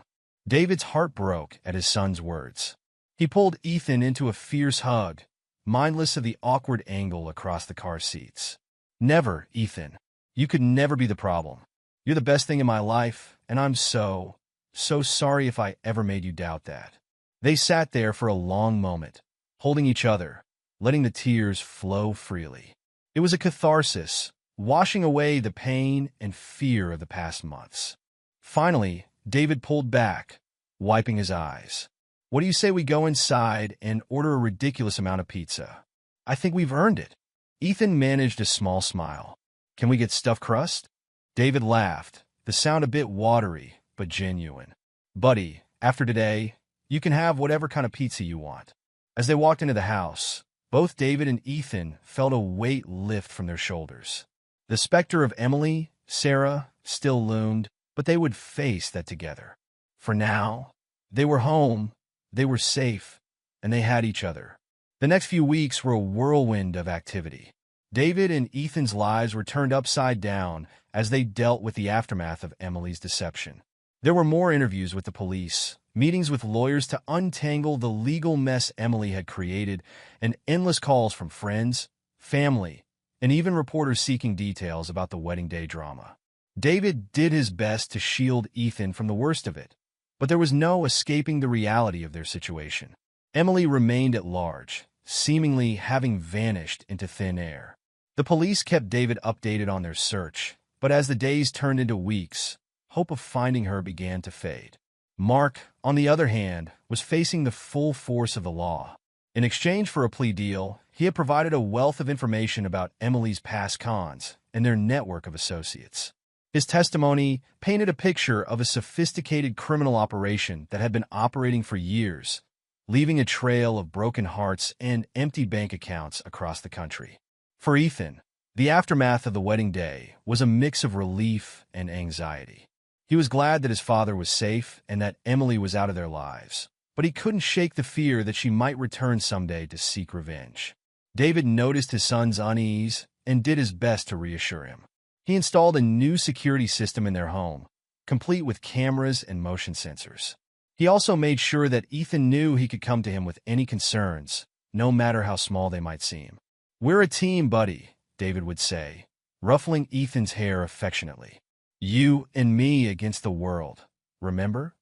David's heart broke at his son's words. He pulled Ethan into a fierce hug, mindless of the awkward angle across the car seats. Never, Ethan. You could never be the problem. You're the best thing in my life, and I'm so sorry if I ever made you doubt that. They sat there for a long moment, holding each other, letting the tears flow freely. It was a catharsis, washing away the pain and fear of the past months. Finally, David pulled back, wiping his eyes. What do you say we go inside and order a ridiculous amount of pizza? I think we've earned it. Ethan managed a small smile. Can we get stuffed crust? David laughed, the sound a bit watery, but genuine. Buddy, after today, you can have whatever kind of pizza you want. As they walked into the house, both David and Ethan felt a weight lift from their shoulders. The specter of Emily, Sarah, still loomed, but they would face that together. For now, they were home, they were safe, and they had each other. The next few weeks were a whirlwind of activity. David and Ethan's lives were turned upside down as they dealt with the aftermath of Emily's deception. There were more interviews with the police, meetings with lawyers to untangle the legal mess Emily had created, and endless calls from friends, family, and even reporters seeking details about the wedding day drama. David did his best to shield Ethan from the worst of it, but there was no escaping the reality of their situation. Emily remained at large, seemingly having vanished into thin air. The police kept David updated on their search, but as the days turned into weeks, hope of finding her began to fade. Mark, on the other hand, was facing the full force of the law. In exchange for a plea deal, he had provided a wealth of information about Emily's past cons and their network of associates. His testimony painted a picture of a sophisticated criminal operation that had been operating for years, leaving a trail of broken hearts and empty bank accounts across the country. For Ethan, The aftermath of the wedding day was a mix of relief and anxiety. He was glad that his father was safe and that Emily was out of their lives, but he couldn't shake the fear that she might return someday to seek revenge. David noticed his son's unease and did his best to reassure him. He installed a new security system in their home, complete with cameras and motion sensors. He also made sure that Ethan knew he could come to him with any concerns, no matter how small they might seem. "We're a team, buddy," David would say, ruffling Ethan's hair affectionately. "You and me against the world, remember?"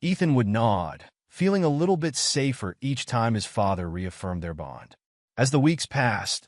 Ethan would nod, feeling a little bit safer each time his father reaffirmed their bond. As the weeks passed,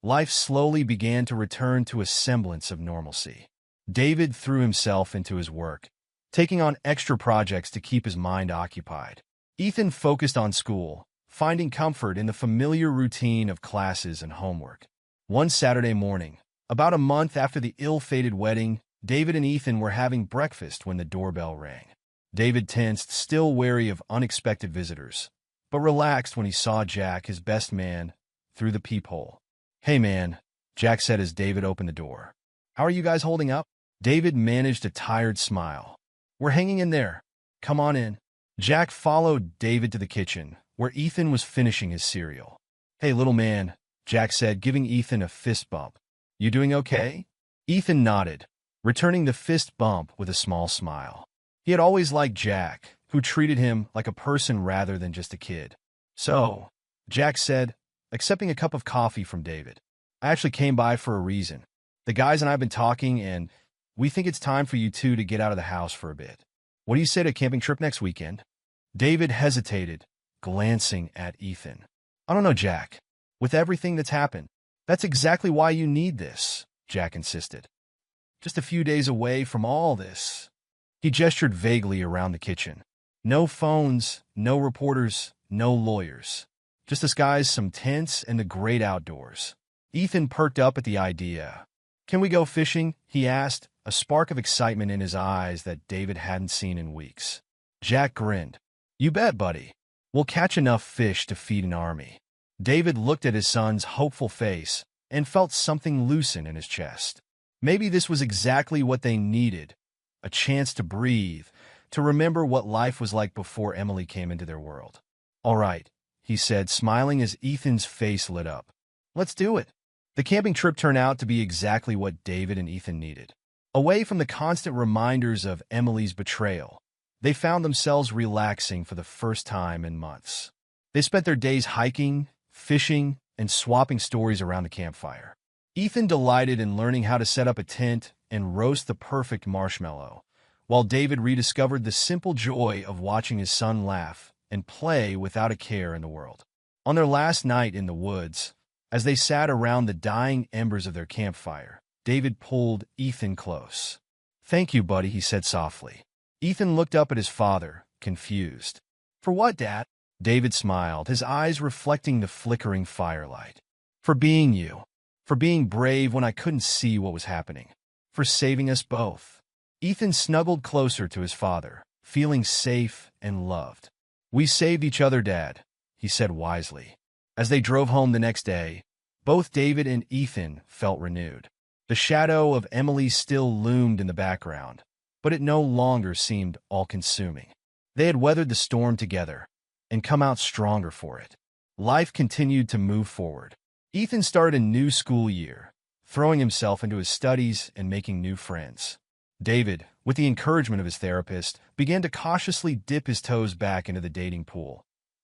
life slowly began to return to a semblance of normalcy. David threw himself into his work, taking on extra projects to keep his mind occupied. Ethan focused on school, finding comfort in the familiar routine of classes and homework. One Saturday morning, about a month after the ill-fated wedding, David and Ethan were having breakfast when the doorbell rang. David tensed, still wary of unexpected visitors, but relaxed when he saw Jack, his best man, through the peephole. "Hey man," Jack said as David opened the door. "How are you guys holding up?" David managed a tired smile. "We're hanging in there. Come on in." Jack followed David to the kitchen, where Ethan was finishing his cereal. "Hey, little man," Jack said, giving Ethan a fist bump. "You doing okay?" Ethan nodded, returning the fist bump with a small smile. He had always liked Jack, who treated him like a person rather than just a kid. "So," Jack said, accepting a cup of coffee from David, "I actually came by for a reason. The guys and I have been talking, and we think it's time for you two to get out of the house for a bit. What do you say to a camping trip next weekend?" David hesitated, glancing at Ethan. "I don't know, Jack. With everything that's happened, that's exactly why you need this," Jack insisted. "Just a few days away from all this." He gestured vaguely around the kitchen. "No phones, no reporters, no lawyers. Just us guys, some tents, and the great outdoors." Ethan perked up at the idea. "Can we go fishing?" he asked, a spark of excitement in his eyes that David hadn't seen in weeks. Jack grinned. "You bet, buddy. We'll catch enough fish to feed an army." David looked at his son's hopeful face and felt something loosen in his chest. Maybe this was exactly what they needed, a chance to breathe, to remember what life was like before Emily came into their world. "All right," he said, smiling as Ethan's face lit up. "Let's do it." The camping trip turned out to be exactly what David and Ethan needed. Away from the constant reminders of Emily's betrayal, they found themselves relaxing for the first time in months. They spent their days hiking, fishing, and swapping stories around the campfire. Ethan delighted in learning how to set up a tent and roast the perfect marshmallow, while David rediscovered the simple joy of watching his son laugh and play without a care in the world. On their last night in the woods, as they sat around the dying embers of their campfire, David pulled Ethan close. "Thank you, buddy," he said softly. Ethan looked up at his father, confused. "For what, Dad?" David smiled, his eyes reflecting the flickering firelight. "For being you. For being brave when I couldn't see what was happening. For saving us both." Ethan snuggled closer to his father, feeling safe and loved. "We saved each other, Dad," he said wisely. As they drove home the next day, both David and Ethan felt renewed. The shadow of Emily still loomed in the background, but it no longer seemed all-consuming. They had weathered the storm together and come out stronger for it. Life continued to move forward. Ethan started a new school year, throwing himself into his studies and making new friends. David, with the encouragement of his therapist, began to cautiously dip his toes back into the dating pool,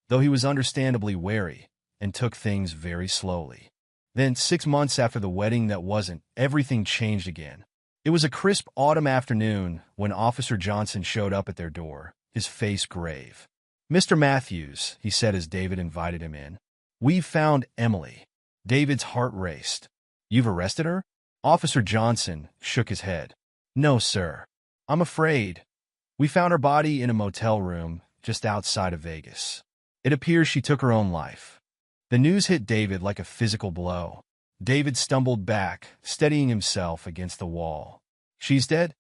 though he was understandably wary and took things very slowly. Then, 6 months after the wedding that wasn't, everything changed again. It was a crisp autumn afternoon when Officer Johnson showed up at their door, his face grave. "Mr. Matthews," he said as David invited him in, "we've found Emily." David's heart raced. "You've arrested her?" Officer Johnson shook his head. "No, sir. I'm afraid. We found her body in a motel room just outside of Vegas. It appears she took her own life." The news hit David like a physical blow. David stumbled back, steadying himself against the wall. "She's dead?"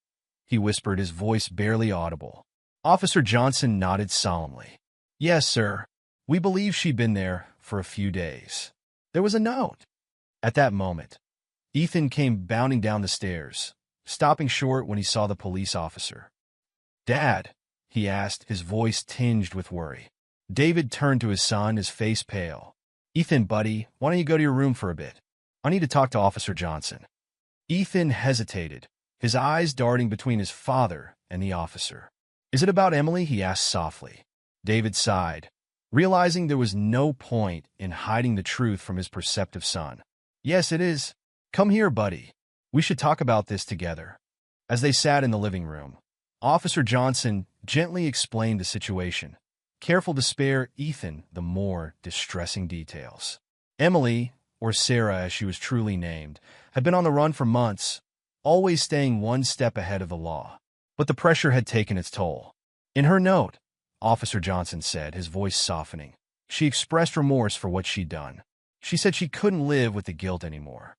he whispered, his voice barely audible. Officer Johnson nodded solemnly. "Yes, sir. We believe she'd been there for a few days. There was a note." At that moment, Ethan came bounding down the stairs, stopping short when he saw the police officer. "Dad?" he asked, his voice tinged with worry. David turned to his son, his face pale. "Ethan, buddy, why don't you go to your room for a bit? I need to talk to Officer Johnson." Ethan hesitated, his eyes darting between his father and the officer. "Is it about Emily?" he asked softly. David sighed, realizing there was no point in hiding the truth from his perceptive son. "Yes, it is. Come here, buddy. We should talk about this together." As they sat in the living room, Officer Johnson gently explained the situation, careful to spare Ethan the more distressing details. Emily, or Sarah as she was truly named, had been on the run for months, always staying one step ahead of the law. But the pressure had taken its toll. In her note, Officer Johnson said, his voice softening, she expressed remorse for what she'd done. She said she couldn't live with the guilt anymore.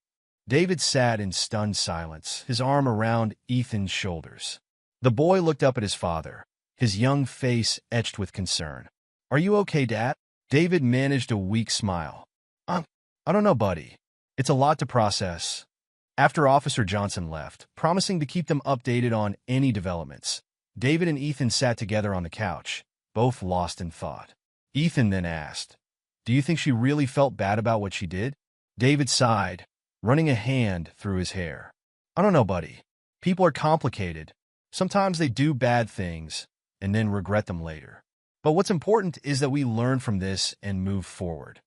David sat in stunned silence, his arm around Ethan's shoulders. The boy looked up at his father, his young face etched with concern. "Are you okay, Dad?" David managed a weak smile. I don't know, buddy. It's a lot to process." After Officer Johnson left, promising to keep them updated on any developments, David and Ethan sat together on the couch, both lost in thought. Ethan then asked, "Do you think she really felt bad about what she did?" David sighed, running a hand through his hair. "I don't know, buddy. People are complicated. Sometimes they do bad things and then regret them later. But what's important is that we learn from this and move forward."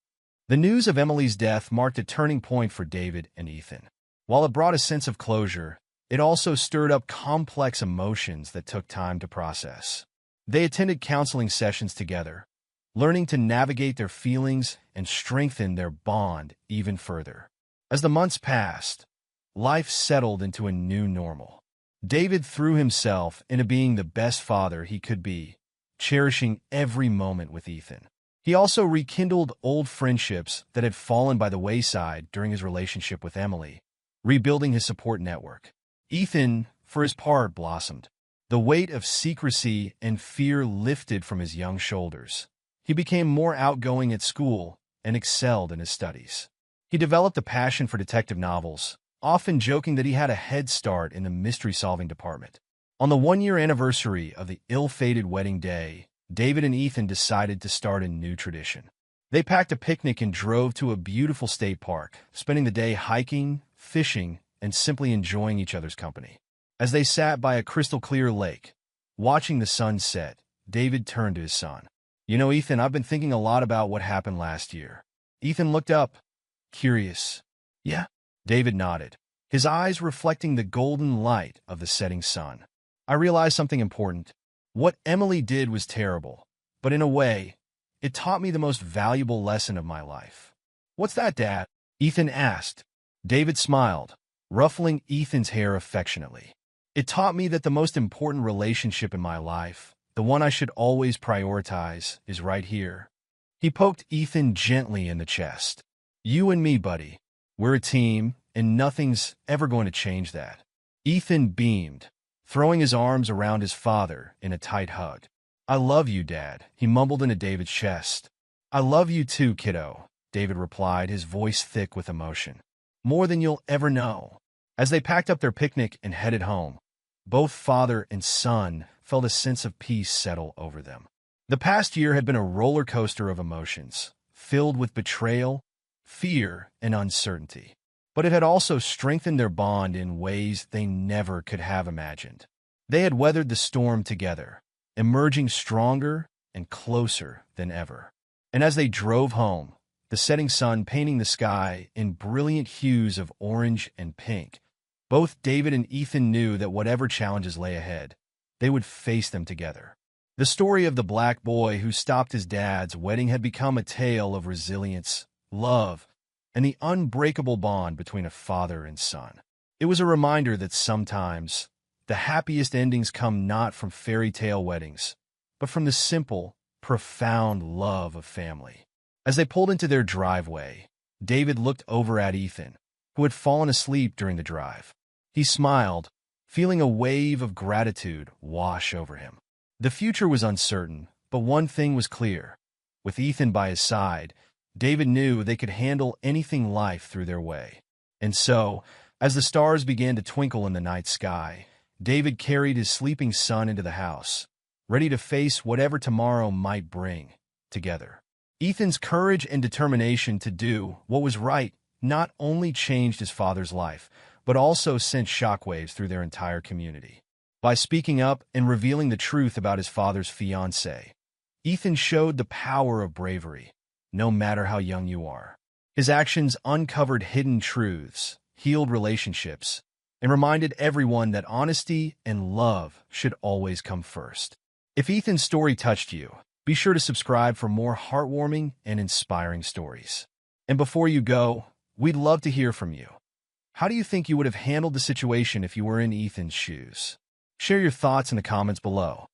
The news of Emily's death marked a turning point for David and Ethan. While it brought a sense of closure, it also stirred up complex emotions that took time to process. They attended counseling sessions together, learning to navigate their feelings and strengthen their bond even further. As the months passed, life settled into a new normal. David threw himself into being the best father he could be, cherishing every moment with Ethan. He also rekindled old friendships that had fallen by the wayside during his relationship with Emily, rebuilding his support network. Ethan, for his part, blossomed. The weight of secrecy and fear lifted from his young shoulders. He became more outgoing at school and excelled in his studies. He developed a passion for detective novels, often joking that he had a head start in the mystery-solving department. On the one-year anniversary of the ill-fated wedding day, David and Ethan decided to start a new tradition. They packed a picnic and drove to a beautiful state park, spending the day hiking, fishing, and simply enjoying each other's company. As they sat by a crystal-clear lake, watching the sun set, David turned to his son. "You know, Ethan, I've been thinking a lot about what happened last year." Ethan looked up, curious. "Yeah?" David nodded, his eyes reflecting the golden light of the setting sun. "I realized something important. What Emily did was terrible, but in a way, it taught me the most valuable lesson of my life." "What's that, Dad?" Ethan asked. David smiled, ruffling Ethan's hair affectionately. "It taught me that the most important relationship in my life, the one I should always prioritize, is right here." He poked Ethan gently in the chest. "You and me, buddy. We're a team, and nothing's ever going to change that." Ethan beamed, throwing his arms around his father in a tight hug. "I love you, Dad," he mumbled into David's chest. "I love you too, kiddo," David replied, his voice thick with emotion. "More than you'll ever know." As they packed up their picnic and headed home, both father and son felt a sense of peace settle over them. The past year had been a roller coaster of emotions, filled with betrayal, fear, and uncertainty. But it had also strengthened their bond in ways they never could have imagined. They had weathered the storm together, emerging stronger and closer than ever. And as they drove home, the setting sun painting the sky in brilliant hues of orange and pink, both David and Ethan knew that whatever challenges lay ahead, they would face them together. The story of the black boy who stopped his dad's wedding had become a tale of resilience, love, and the unbreakable bond between a father and son. It was a reminder that sometimes the happiest endings come not from fairy tale weddings, but from the simple, profound love of family. As they pulled into their driveway, David looked over at Ethan, who had fallen asleep during the drive. He smiled, feeling a wave of gratitude wash over him. The future was uncertain, but one thing was clear. With Ethan by his side, David knew they could handle anything life threw their way. And so, as the stars began to twinkle in the night sky, David carried his sleeping son into the house, ready to face whatever tomorrow might bring together. Ethan's courage and determination to do what was right not only changed his father's life, but also sent shockwaves through their entire community. By speaking up and revealing the truth about his father's fiancée, Ethan showed the power of bravery, no matter how young you are. His actions uncovered hidden truths, healed relationships, and reminded everyone that honesty and love should always come first. If Ethan's story touched you, be sure to subscribe for more heartwarming and inspiring stories. And before you go, we'd love to hear from you. How do you think you would have handled the situation if you were in Ethan's shoes? Share your thoughts in the comments below.